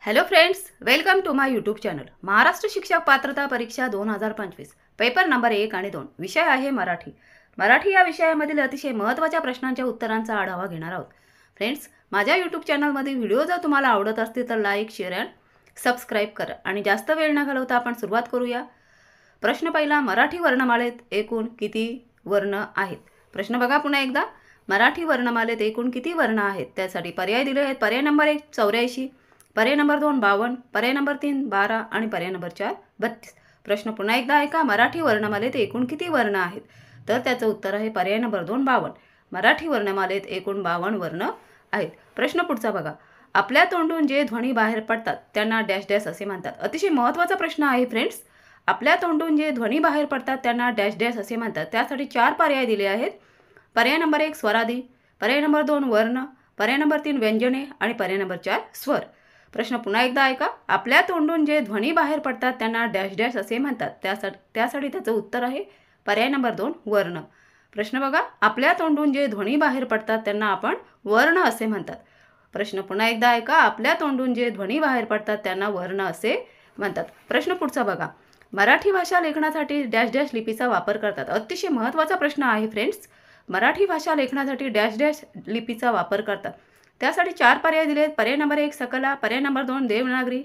Hello friends, welcome to my YouTube channel. Maharashtra शिक्षक पात्रता परीक्षा 2025 पेपर नंबर 1 आणि 2 विषय आहे मराठी. मराठी या विषयामधील अतिशय महत्त्वाच्या प्रश्नांच्या उत्तरांचा आढावा घेणार आहोत. फ्रेंड्स, माझ्या यूट्यूब चॅनलमध्ये व्हिडिओ जर तुम्हाला आवडत असतील तर लाईक, शेअर आणि सबस्क्राईब करा. आणि जास्त वेळ न घालवता आपण सुरुवात करूया. प्रश्न पहिला, मराठी वर्णमालेत एकूण किती वर्ण आहेत? प्रश्न बघा पुन्हा एकदा. मराठी वर्णमालेत एकूण किती वर्ण आहेत? त्यासाठी पर्याय दिले आहेत. पर्याय नंबर 1 84, पर्याय नंबर 2 52, पर्याय नंबर 3 12 आणि पर्याय नंबर 4 32. प्रश्न पुन्हा एकदा ऐका. मराठी वर्णमालेत एकूण किती वर्ण आहेत? तर त्याचं उत्तर आहे पर्याय नंबर 2 52. मराठी वर्णमालेत एकूण 52 वर्ण आहेत. प्रश्न पुढचा बघा. आपल्या तोंडून जे ध्वनी बाहेर पडतात त्यांना डॅश डॅश असे म्हणतात. अतिशय महत्त्वाचा प्रश्न आहे फ्रेंड्स. आपल्या तोंडून जे ध्वनी बाहेर पडतात त्यांना डॅश डॅश असे म्हणतात. त्यासाठी 4 पर्याय दिले आहेत. पर्याय नंबर 1 स्वरादी, पर्याय नंबर 2 वर्ण, पर्याय नंबर 3 व्यंजने आणि पर्याय नंबर 4 स्वर. प्रश्न पुन्हा एकदा ऐका. आपल्या तोंडून जे ध्वनी बाहेर पडतात त्यांना डॅश डॅश असे म्हणतात. त्यासाठी त्याचं उत्तर आहे पर्याय नंबर 2 वर्ण. प्रश्न बघा. आपल्या तोंडून जे ध्वनी बाहेर पडतात त्यांना आपण वर्ण असे म्हणतात. प्रश्न पुन्हा एकदा ऐका. आपल्या तोंडून जे ध्वनी बाहेर पडतात त्यांना वर्ण असे म्हणतात. प्रश्न पुढचा बघा. मराठी भाषा लेखनासाठी डॅश डॅश लिपीचा वापर करतात. अतिशय महत्त्वाचा प्रश्न आहे फ्रेंड्स. मराठी भाषा लेखनासाठी डॅश डॅश लिपीचा वापर करतात. त्यासाठी 4 पर्याय दिले आहेत. पर्याय नंबर 1 सकला, पर्याय नंबर 2 देवनागरी,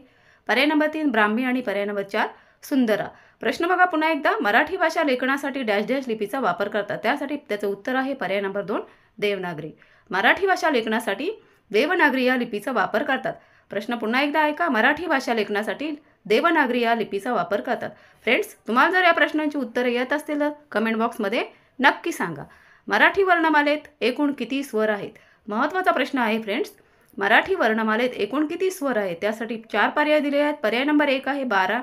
पर्याय नंबर 3 ब्राह्मी आणि पर्याय नंबर 4 सुंदरा. प्रश्न बघा पुन्हा एकदा. मराठी भाषा लेखनासाठी डॅश डॅश लिपीचा वापर करतात. त्यासाठी त्याचं उत्तर आहे पर्याय नंबर 2 देवनागरी. मराठी भाषा लेखनासाठी देवनागरी या लिपीचा वापर करतात. प्रश्न पुन्हा एकदा ऐका. मराठी भाषा लेखनासाठी देवनागरी या लिपीचा वापर करतात. फ्रेंड्स, तुम्हाला जर या प्रश्नांची उत्तरे येत असतील तर कमेंट बॉक्समध्ये नक्की सांगा. मराठी वर्णमालेत एकूण किती स्वर आहेत? महत्त्वाचा प्रश्न आहे फ्रेंड्स. मराठी वर्णमालेत एकूण किती स्वर आहेत? त्यासाठी 4 पर्याय दिले आहेत. पर्याय नंबर 1 आहे 12,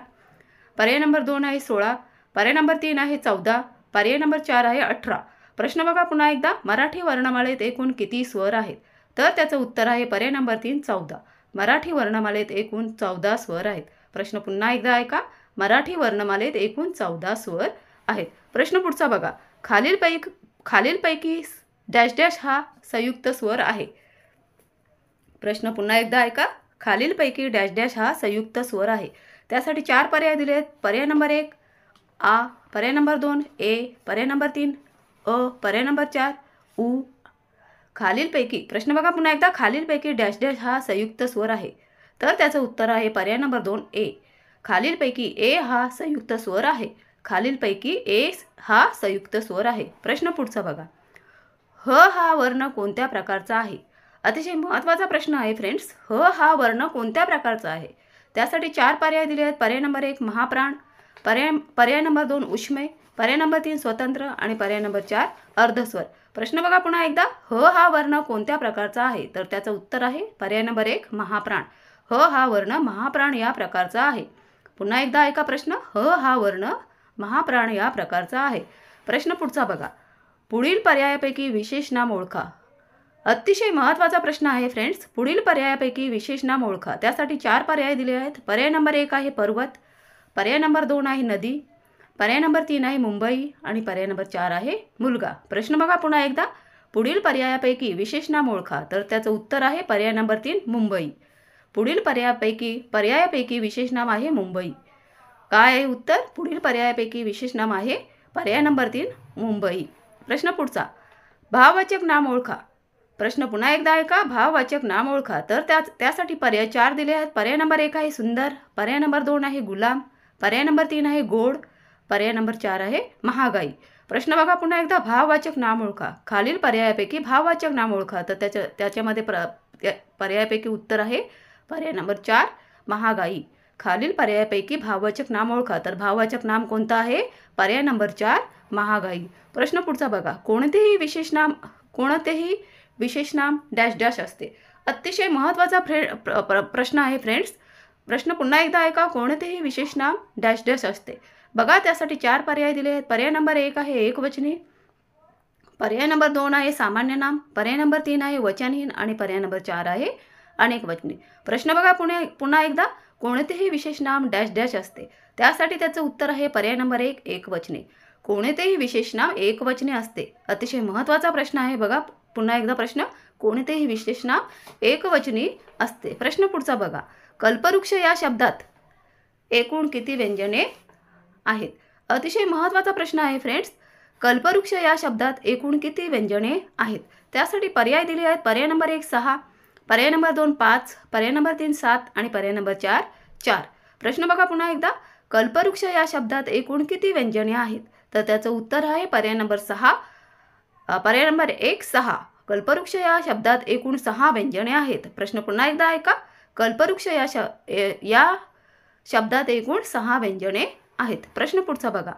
पर्याय नंबर 2 आहे 16, पर्याय नंबर 3 आहे 14, पर्याय नंबर 4 आहे 18. प्रश्न बघा पुन्हा एकदा. मराठी वर्णमालेत एकूण किती स्वर आहेत? तर त्याचं उत्तर आहे पर्याय नंबर 3 14. मराठी वर्णमालेत एकूण 14 स्वर आहेत. प्रश्न पुन्हा एकदा ऐका. मराठी वर्णमालेत एकूण 14 स्वर आहेत. प्रश्न पुढचा बघा. खालीलपैकी डॅश डॅश हा संयुक्त स्वर आहे. प्रश्न पुन्हा एकदा ऐका. खालीलपैकी डॅश डॅश हा संयुक्त स्वर आहे. त्यासाठी 4 पर्याय दिले आहेत. पर्याय नंबर 1 आ, पर्याय नंबर 2 ए, पर्याय नंबर 3 अ, पर्याय नंबर 4 उ. खालीलपैकी प्रश्न बघा पुन्हा एकदा. खालीलपैकी डॅश डॅश हा संयुक्त स्वर आहे. तर त्याचं उत्तर आहे पर्याय नंबर 2 ए. खालीलपैकी ए हा संयुक्त स्वर आहे. खालीलपैकी ए हा संयुक्त स्वर आहे. प्रश्न पुढचा बघा. ह हा वर्ण कोणत्या प्रकारचा आहे? अतिशय महत्त्वाचा प्रश्न आहे फ्रेंड्स. ह हा वर्ण कोणत्या प्रकारचा आहे? त्यासाठी 4 पर्याय दिले आहेत. पर्याय नंबर 1 महाप्राण, पर्याय नंबर 2 उष्मय, पर्याय नंबर 3 स्वतंत्र आणि पर्याय नंबर 4 अर्धस्वर. प्रश्न बघा पुन्हा एकदा. ह हा वर्ण कोणत्या प्रकारचा आहे? तर त्याचं उत्तर आहे पर्याय नंबर 1 महाप्राण. ह हा वर्ण महाप्राण या प्रकारचा आहे. पुन्हा एकदा ऐका प्रश्न. ह हा वर्ण महाप्राण या प्रकारचा आहे. प्रश्न पुढचा बघा. पुढील पर्यायापैकी विशेष नाम ओळखा. अतिशय महत्त्वाचा प्रश्न आहे फ्रेंड्स. पुढील पर्यायापैकी विशेष नाम ओळखा. त्यासाठी 4 पर्याय दिले आहेत. पर्याय नंबर 1 आहे पर्वत, पर्याय नंबर 2 आहे नदी, पर्याय नंबर 3 आहे मुंबई आणि पर्याय नंबर 4 आहे मुलगा. प्रश्न बघा पुन्हा एकदा. पुढील पर्यायापैकी विशेष नाम ओळखा. तर त्याचं उत्तर आहे पर्याय नंबर 3 मुंबई. पुढील पर्यायापैकी विशेष नाम आहे मुंबई. काय आहे उत्तर? पुढील पर्यायापैकी विशेष नाम आहे पर्याय नंबर 3 मुंबई. प्रश्न पुढचा. भाववाचक नाम ओळखा. प्रश्न पुन्हा एकदा ऐका. भाववाचक नाम ओळखा. तर त्यासाठी पर्याय 4 दिले आहेत. पर्याय नंबर 1 आहे सुंदर, पर्याय नंबर 2 आहे गुलाम, पर्याय नंबर 3 आहे गोड, पर्याय नंबर 4 आहे महागाई. प्रश्न बघा पुन्हा एकदा. भाववाचक नाम ओळखा. खालील पर्यायापैकी भाववाचक नाम ओळखा. तर त्याच्यामध्ये पर्यायापैकी उत्तर आहे पर्याय नंबर 4 महागाई. खालील पर्यायापैकी भाववाचक नाम ओळखा. तर भाववाचक नाम कोणतं आहे? पर्याय नंबर 4 महागाई. प्रश्न पुढचा बघा. कोणतेही विशेष नाम डॅश डॅश असते. अतिशय महत्त्वाचा प्रश्न आहे फ्रेंड्स. प्रश्न पुन्हा एकदा ऐका. कोणतेही विशेष नाम डॅश डॅश असते. बघा त्यासाठी 4 पर्याय दिले आहेत. पर्याय नंबर 1 आहे एकवचनी, पर्याय नंबर 2 आहे सामान्य नाम, पर्याय नंबर 3 आहे वचनहीन आणि पर्याय नंबर 4 आहे अनेकवचनी. प्रश्न बघा पुन्हा एकदा. कोणतेही विशेष नाम डॅश डॅश असते. त्यासाठी त्याचं उत्तर आहे पर्याय नंबर 1 एकवचनी. कोणतेही विशेष नाम एकवचनी असते. अतिशय महत्त्वाचा प्रश्न आहे. बघा पुन्हा एकदा प्रश्न. कोणतेही विशेषण एकवचनी असते. प्रश्न पुढचा बघा. कल्पवृक्ष या शब्दात एकूण किती व्यंजने आहेत? अतिशय महत्त्वाचा प्रश्न आहे फ्रेंड्स. कल्पवृक्ष या शब्दात एकूण किती व्यंजने आहेत? त्यासाठी पर्याय दिले आहेत. पर्याय नंबर 1 6, पर्याय नंबर 2 5, पर्याय नंबर 3 7 आणि पर्याय नंबर 4 4. प्रश्न बघा पुन्हा एकदा. कल्पवृक्ष या शब्दात एकूण किती व्यंजने आहेत? तर त्याचं उत्तर आहे पर्याय नंबर 6. पर्याय नंबर 1 6. कल्पवृक्ष या शब्दात एकूण 6 व्यंजने आहेत. प्रश्न पुन्हा एकदा ऐका. कल्पवृक्ष या शब्दात एकूण 6 व्यंजने आहेत. प्रश्न पुढचा बघा.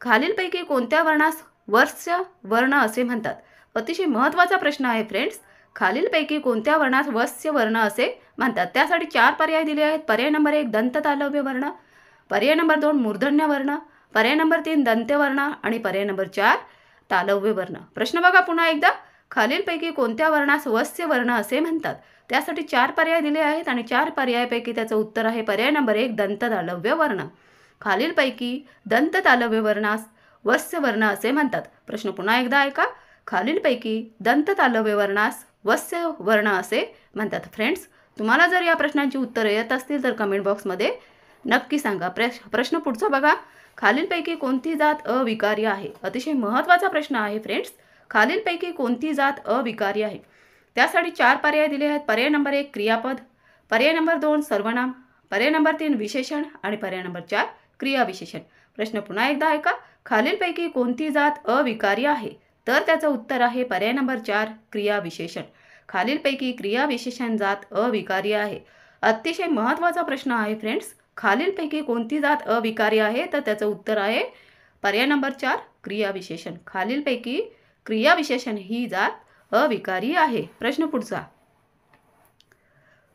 खालीलपैकी कोणत्या वर्णास वस्य वर्ण असे म्हणतात? अतिशय महत्त्वाचा प्रश्न आहे फ्रेंड्स. खालीलपैकी कोणत्या वर्णास वस्य वर्ण असे म्हणतात? त्यासाठी 4 पर्याय दिले आहेत. पर्याय नंबर 1 दंत तालव्य वर्ण, पर्याय नंबर 2 मूर्धन्य वर्ण, पर्याय नंबर 3 दंत्य वर्ण आणि पर्याय नंबर 4 तालव्य वर्ण. प्रश्न बघा पुन्हा एकदा. खालीलपैकी कोणत्या वर्णास वस्य वर्ण असे म्हणतात? त्यासाठी 4 पर्याय दिले आहेत आणि 4 पर्यायापैकी त्याचं उत्तर आहे पर्याय नंबर 1 दंत तालव्य वर्ण. खालीलपैकी दंत तालव्य वर्णास वस्य वर्ण असे म्हणतात. प्रश्न पुन्हा एकदा ऐका. खालीलपैकी दंत तालव्य वर्णास वस्य वर्ण असे म्हणतात. फ्रेंड्स, तुम्हाला जर या प्रश्नांची उत्तरं येत असतील तर कमेंट बॉक्समध्ये नक्की सांगा. प्रश्न पुढचा बघा. खालीलपैकी कोणती जात अविकारी आहे? अतिशय महत्त्वाचा प्रश्न आहे फ्रेंड्स. खालीलपैकी कोणती जात अविकारी आहे? त्यासाठी 4 पर्याय दिले आहेत. पर्याय नंबर 1 क्रियापद, पर्याय नंबर 2 सर्वनाम, पर्याय नंबर 3 विशेषण आणि पर्याय नंबर 4 क्रियाविशेषण. प्रश्न पुन्हा एकदा ऐका. खालीलपैकी कोणती जात अविकारी आहे? तर त्याचं उत्तर आहे पर्याय नंबर 4 क्रियाविशेषण. खालीलपैकी क्रियाविशेषण जात अविकारी आहे. अतिशय महत्त्वाचा प्रश्न आहे फ्रेंड्स. खालीलपैकी कोणती जात अविकारी आहे? तर त्याचं उत्तर आहे पर्याय नंबर 4 क्रियाविशेषण. खालीलपैकी क्रियाविशेषण ही जात अविकारी आहे. प्रश्न पुढचा.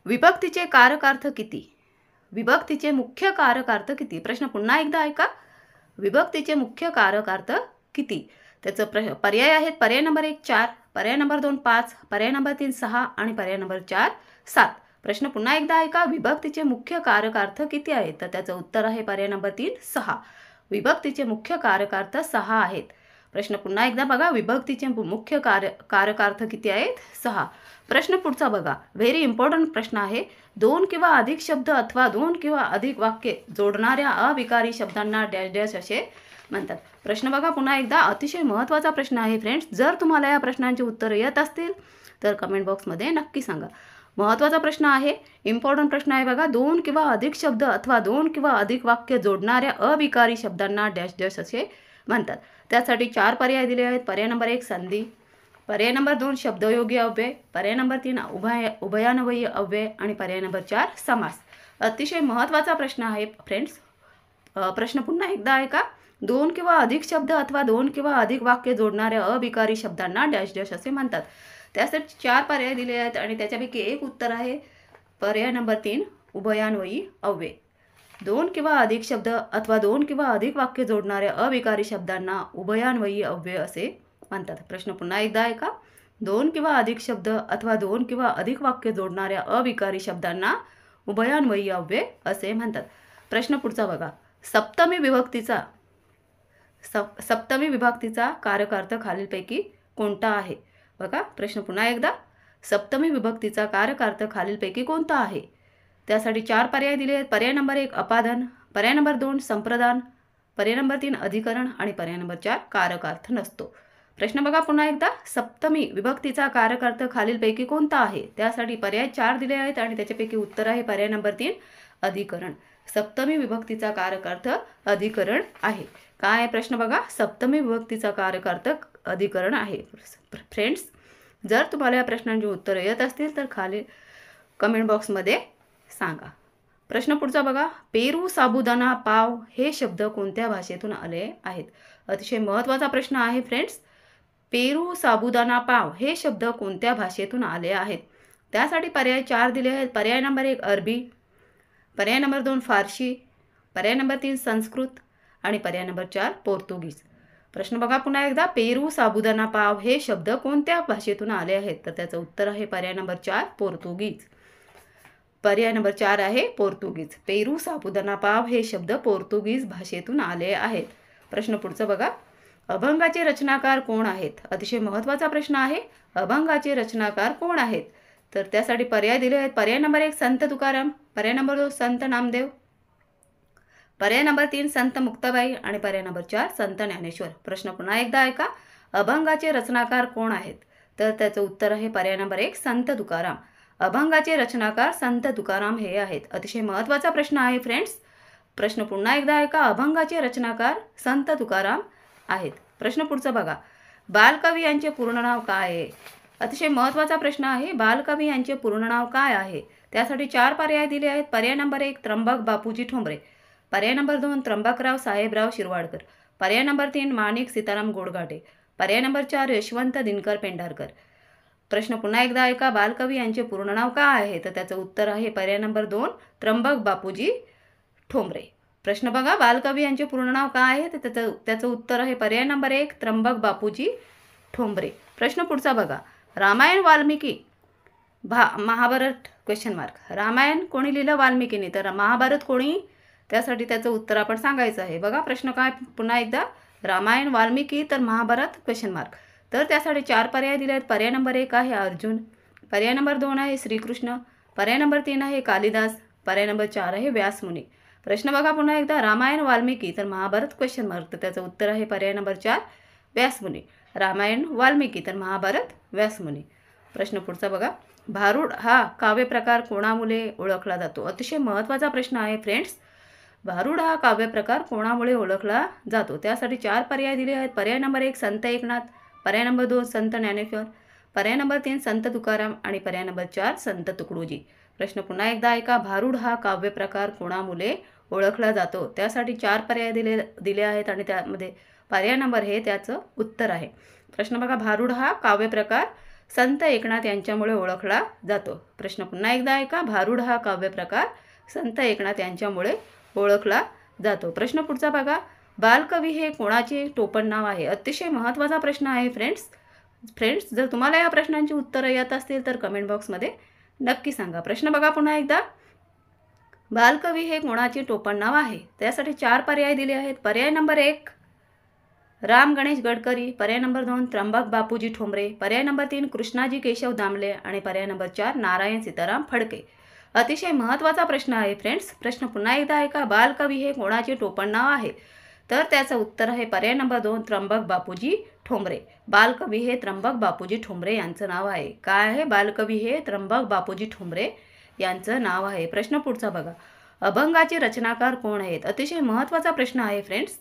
विभक्तीचे कारकार्थ किती? विभक्तीचे मुख्य कारकार्थ किती? प्रश्न पुन्हा एकदा ऐका. विभक्तीचे मुख्य कारकार्थ किती? त्याचं पर्याय आहेत. पर्याय नंबर 1 4, पर्याय नंबर 2 5, पर्याय नंबर 3 6 आणि पर्याय नंबर 4 7. प्रश्न पुन्हा एकदा ऐका. विभक्तीचे मुख्य कारकार्थ किती आहेत? तर त्याचं उत्तर आहे पर्याय नंबर 3 6. विभक्तीचे मुख्य कारकार्थ 6 आहेत. प्रश्न पुन्हा एकदा बघा. विभक्तीचे मुख्य कारकार्थ किती आहेत? 6. प्रश्न पुढचा बघा. व्हेरी इम्पॉर्टंट प्रश्न आहे. 2 किंवा अधिक शब्द अथवा 2 किंवा अधिक वाक्ये जोडणाऱ्या अविकारी शब्दांना डॅश डॅश असे म्हणतात. प्रश्न बघा पुन्हा एकदा. अतिशय महत्त्वाचा प्रश्न आहे फ्रेंड्स. जर तुम्हाला या प्रश्नांची उत्तरं येत असतील तर कमेंट बॉक्समध्ये नक्की सांगा. महत्त्वाचा प्रश्न आहे. इम्पॉर्टंट प्रश्न आहे बघा. 2 किंवा अधिक शब्द अथवा 2 किंवा अधिक वाक्य जोडणाऱ्या अविकारी शब्दांना डॅश डॅश असे म्हणतात. त्यासाठी 4 पर्याय दिले आहेत. पर्याय नंबर 1 संधी, पर्याय नंबर 2 शब्दयोगी अव्यय, पर्याय नंबर 3 उभयान्वयी अव्यय आणि पर्याय नंबर 4 समास. अतिशय महत्त्वाचा प्रश्न आहे फ्रेंड्स. प्रश्न पुन्हा एकदा ऐका. 2 किंवा अधिक शब्द अथवा 2 किंवा अधिक वाक्य जोडणाऱ्या अविकारी शब्दांना डॅश डॅश असे म्हणतात. त्यासाठी 4 पर्याय दिले आहेत आणि त्याच्यापैकी एक उत्तर आहे पर्याय नंबर 3 उभयान्वयी अव्यय. 2 किंवा अधिक शब्द अथवा 2 किंवा अधिक वाक्य जोडणाऱ्या अविकारी शब्दांना उभयान्वयी अव्यय असे म्हणतात. प्रश्न पुन्हा एकदा ऐका. 2 किंवा अधिक शब्द अथवा 2 किंवा अधिक वाक्य जोडणाऱ्या अविकारी शब्दांना उभयान्वयी अव्यय असे म्हणतात. प्रश्न पुढचा बघा. सप्तमी विभक्तीचा कारकार्थ खालीलपैकी कोणता आहे? बघा प्रश्न पुन्हा एकदा. सप्तमी विभक्तीचा कारकार्थ खालीलपैकी कोणता आहे? त्यासाठी 4 पर्याय दिले आहेत. पर्याय नंबर 1 अपादान, पर्याय नंबर 2 संप्रदान, पर्याय नंबर 3 अधिकरण आणि पर्याय नंबर 4 कारकार्थ नसतो. प्रश्न बघा पुन्हा एकदा. सप्तमी विभक्तीचा कारकार्थ खालीलपैकी कोणता आहे? त्यासाठी पर्याय 4 दिले आहेत आणि त्याच्यापैकी उत्तर आहे पर्याय नंबर 3 अधिकरण. सप्तमी विभक्तीचा कारकार्थ अधिकरण आहे. काय आहे प्रश्न बघा. सप्तमी विभक्तीचा कारकार्थ अधिकरण आहे. फ्रेंड्स, जर तुम्हाला या प्रश्नांची उत्तरं येत असतील तर खाली कमेंट बॉक्समध्ये सांगा. प्रश्न पुढचा बघा. पेरू साबुदाणा पाव हे शब्द कोणत्या भाषेतून आले आहेत? अतिशय महत्त्वाचा प्रश्न आहे फ्रेंड्स. पेरू साबुदाणा पाव हे शब्द कोणत्या भाषेतून आले आहेत? त्यासाठी पर्याय 4 दिले आहेत. पर्याय नंबर 1 अरबी, पर्याय नंबर 2 फारसी, पर्याय नंबर 3 संस्कृत आणि पर्याय नंबर 4 पोर्तुगीज. प्रश्न बघा पुन्हा एकदा. पेरू साबुदाणा पाव हे शब्द कोणत्या भाषेतून आले आहेत? तर त्याचं उत्तर आहे पर्याय नंबर 4 पोर्तुगीज. पर्याय नंबर 4 आहे पोर्तुगीज. पेरू साबुदाणा पाव हे शब्द पोर्तुगीज भाषेतून आले आहेत. प्रश्न पुढचं बघा. अभंगाचे रचनाकार कोण आहेत? अतिशय महत्त्वाचा प्रश्न आहे. अभंगाचे रचनाकार कोण आहेत? तर त्यासाठी पर्याय दिले आहेत. पर्याय नंबर 1 संत तुकाराम, पर्याय नंबर 2 संत नामदेव, पर्याय नंबर 3 संत मुक्ताबाई आणि पर्याय नंबर 4 संत ज्ञानेश्वर. प्रश्न पुन्हा एकदा ऐका. अभंगाचे रचनाकार कोण आहेत? तर त्याचं उत्तर आहे पर्याय नंबर 1 संत तुकाराम. अभंगाचे रचनाकार संत तुकाराम हे आहेत. अतिशय महत्त्वाचा प्रश्न आहे फ्रेंड्स. प्रश्न पुन्हा एकदा ऐका. अभंगाचे रचनाकार संत तुकाराम आहेत. प्रश्न पुढचा बघा. बालकवी यांचे पूर्ण नाव काय आहे? अतिशय महत्त्वाचा प्रश्न आहे. बालकवी यांचे पूर्ण नाव काय आहे? त्यासाठी 4 पर्याय दिले आहेत. पर्याय नंबर 1 त्र्यंबक बापूजी ठोंबरे, पर्याय नंबर 2 त्र्यंबकराव साहेबराव शिरवाडकर, पर्याय नंबर 3 माणिक सीताराम गोडघाटे, पर्याय नंबर 4 यशवंत दिनकर पेंढारकर. प्रश्न पुन्हा एकदा ऐका. बालकवी यांचे पूर्ण नाव काय आहे? तर त्याचं उत्तर आहे पर्याय नंबर 2 त्र्यंबक बापूजी ठोंबरे. प्रश्न बघा. बालकवी यांचे पूर्ण नाव काय आहे? तर त्याचं उत्तर आहे पर्याय नंबर 1 त्र्यंबक बापूजी ठोंबरे. प्रश्न पुढचा बघा. Ramayan Valmiki Mahabharat question mark. रामायण कोणी लिहिलं? वाल्मिकीने. तर महाभारत कोणी? त्यासाठी त्याचं उत्तर आपण सांगायचं आहे. बघा प्रश्न काय पुन्हा एकदा. रामायण वाल्मिकी तर महाभारत क्वेश्चन मार्क. तर त्यासाठी 4 पर्याय दिले आहेत. पर्याय नंबर 1 आहे अर्जुन, पर्याय नंबर 2 आहे श्रीकृष्ण, पर्याय नंबर 3 आहे कालिदास, पर्याय नंबर 4 आहे व्यासमुनी. प्रश्न बघा पुन्हा एकदा. रामायण वाल्मिकी तर महाभारत क्वेश्चन मार्क. तर त्याचं उत्तर आहे पर्याय नंबर 4 व्यासमुनी. रामायण वाल्मिकी तर महाभारत व्यासमुनी. प्रश्न पुढचा बघा. भारूड हा काव्यप्रकार कोणामुळे ओळखला जातो? अतिशय महत्त्वाचा प्रश्न आहे फ्रेंड्स. भारूड हा काव्यप्रकार कोणामुळे ओळखला जातो? त्यासाठी 4 पर्याय दिले आहेत. पर्याय नंबर 1 संत एकनाथ, पर्याय नंबर 2 संत ज्ञानेश्वर, पर्याय नंबर 3 संत तुकाराम आणि पर्याय नंबर 4 संत तुकडोजी. प्रश्न पुन्हा एकदा ऐका. भारूड हा काव्यप्रकार कोणामुळे ओळखला जातो? त्यासाठी 4 पर्याय दिले आहेत आणि त्यामध्ये पर्याय नंबर हे त्याचं उत्तर आहे. प्रश्न बघा. भारूड हा काव्यप्रकार संत एकनाथ यांच्यामुळे ओळखला जातो. प्रश्न पुन्हा एकदा ऐका. भारूड हा काव्यप्रकार संत एकनाथ यांच्यामुळे ओळखला जातो. प्रश्न पुढचा बघा. बालकवी हे कोणाचे टोपण नाव आहे? अतिशय महत्त्वाचा प्रश्न आहे फ्रेंड्स. जर तुम्हाला या प्रश्नांची उत्तरं येत असतील तर कमेंट बॉक्समध्ये नक्की सांगा. प्रश्न बघा पुन्हा एकदा. बालकवी हे कोणाचे टोपण नाव आहे? त्यासाठी 4 पर्याय दिले आहेत. पर्याय नंबर 1 राम गणेश गडकरी, पर्याय नंबर 2 त्र्यंबक बापूजी ठोंबरे, पर्याय नंबर 3 कृष्णाजी केशव दामले आणि पर्याय नंबर 4 नारायण सीताराम फडके. अतिशय महत्त्वाचा प्रश्न आहे फ्रेंड्स. प्रश्न पुन्हा एकदा ऐका. बालकवी हे कोणाचे टोपण नाव आहे? तर त्याचं उत्तर आहे पर्याय नंबर 2 त्र्यंबक बापूजी ठोंबरे. बालकवी हे त्र्यंबक बापूजी ठोंबरे यांचं नाव आहे. काय आहे? बालकवी हे त्र्यंबक बापूजी ठोंबरे यांचं नाव आहे. प्रश्न पुढचा बघा. अभंगाचे रचनाकार कोण आहेत? अतिशय महत्त्वाचा प्रश्न आहे फ्रेंड्स.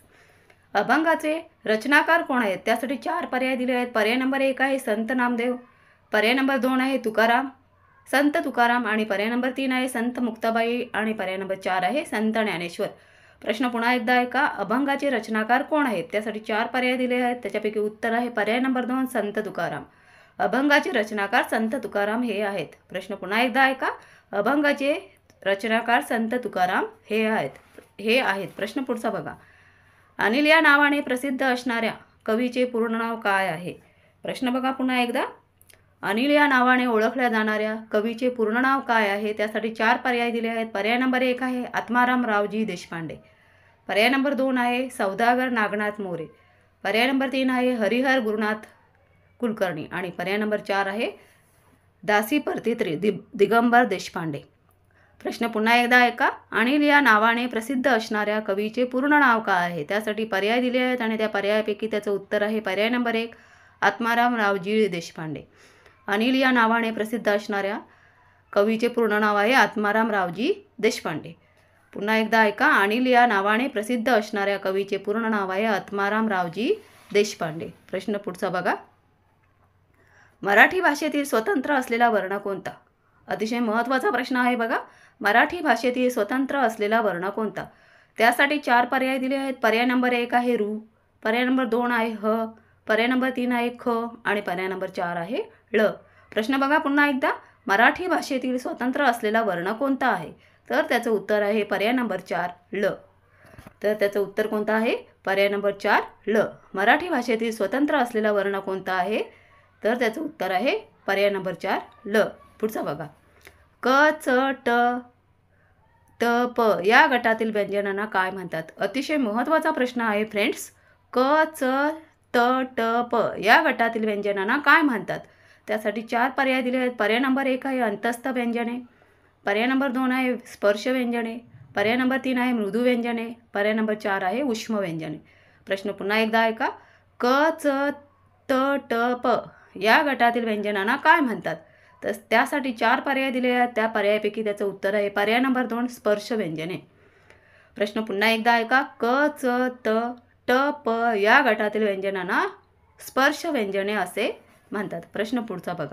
अभंगाचे रचनाकार कोण आहेत? त्यासाठी 4 पर्याय दिले आहेत. पर्याय नंबर 1 आहे संत नामदेव, पर्याय नंबर 2 आहे संत तुकाराम आणि पर्याय नंबर 3 आहे संत मुक्ताबाई आणि पर्याय नंबर 4 आहे संत ज्ञानेश्वर. प्रश्न पुन्हा एकदा ऐका. अभंगाचे रचनाकार कोण आहेत? त्यासाठी 4 पर्याय दिले आहेत. त्याच्यापैकी उत्तर आहे पर्याय नंबर 2 संत तुकाराम. अभंगाचे रचनाकार संत तुकाराम हे आहेत. प्रश्न पुन्हा एकदा ऐका. अभंगाचे रचनाकार संत तुकाराम हे आहेत. प्रश्न पुढचा बघा. अनिल या नावाने प्रसिद्ध असणाऱ्या कवीचे पूर्ण नाव काय आहे? प्रश्न बघा पुन्हा एकदा. अनिल या नावाने ओळखल्या जाणाऱ्या कवीचे पूर्ण नाव काय आहे? त्यासाठी 4 पर्याय दिले आहेत. पर्याय नंबर 1 आहे आत्माराम रावजी देशपांडे, पर्याय नंबर 2 आहे सौदागर नागनाथ मोरे, पर्याय नंबर 3 आहे हरिहर गुरुनाथ कुलकर्णी आणि पर्याय नंबर 4 आहे दासी परतित्री दिगंबर देशपांडे. प्रश्न पुन्हा एकदा ऐका. अनिल या नावाने प्रसिद्ध असणाऱ्या कवीचे पूर्ण नाव काय आहे? त्यासाठी पर्याय दिले आहेत आणि त्या पर्यायापैकी त्याचं उत्तर आहे पर्याय नंबर 1 आत्माराम रावजी देशपांडे. अनिल या नावाने प्रसिद्ध असणाऱ्या कवीचे पूर्ण नाव आहे आत्माराम रावजी देशपांडे. पुन्हा एकदा ऐका. अनिल या नावाने प्रसिद्ध असणाऱ्या कवीचे पूर्ण नाव आहे आत्माराम रावजी देशपांडे. प्रश्न पुढचा बघा. मराठी भाषेतील स्वतंत्र असलेला वर्ण कोणता? अतिशय महत्त्वाचा प्रश्न आहे बघा. मराठी भाषेतील स्वतंत्र असलेला वर्ण कोणता? त्यासाठी 4 पर्याय दिले आहेत. पर्याय नंबर 1 आहे रू, पर्याय नंबर 2 आहे ह, पर्याय नंबर 3 आहे ख आणि पर्याय नंबर 4 आहे ळ. प्रश्न बघा पुन्हा एकदा. मराठी भाषेतील स्वतंत्र असलेला वर्ण कोणता आहे? तर त्याचं उत्तर आहे पर्याय नंबर 4 ळ. तर त्याचं उत्तर कोणतं आहे? पर्याय नंबर 4 ळ. मराठी भाषेतील स्वतंत्र असलेला वर्ण कोणता आहे? तर त्याचं उत्तर आहे पर्याय नंबर 4 ळ. पुढचा बघा. क च ट त प या गटातील व्यंजनांना काय म्हणतात? अतिशय महत्त्वाचा प्रश्न आहे फ्रेंड्स. क च त ट प या गटातील व्यंजनांना काय म्हणतात? त्यासाठी 4 पर्याय दिले आहेत. पर्याय नंबर 1 आहे अंतस्थ व्यंजने, पर्याय नंबर 2 आहे स्पर्श व्यंजने, पर्याय नंबर 3 आहे मृदू व्यंजने, पर्याय नंबर 4 आहे उष्म व्यंजने. प्रश्न पुन्हा एकदा ऐका. क च त ट प या गटातील व्यंजनांना काय म्हणतात? तर त्यासाठी 4 पर्याय दिले आहेत. त्या पर्यायापैकी त्याचं उत्तर आहे पर्याय नंबर 2 स्पर्श व्यंजने. प्रश्न पुन्हा एकदा ऐका. क च त ट प या गटातील व्यंजनांना स्पर्श व्यंजने असे म्हणतात. प्रश्न पुढचा बघा.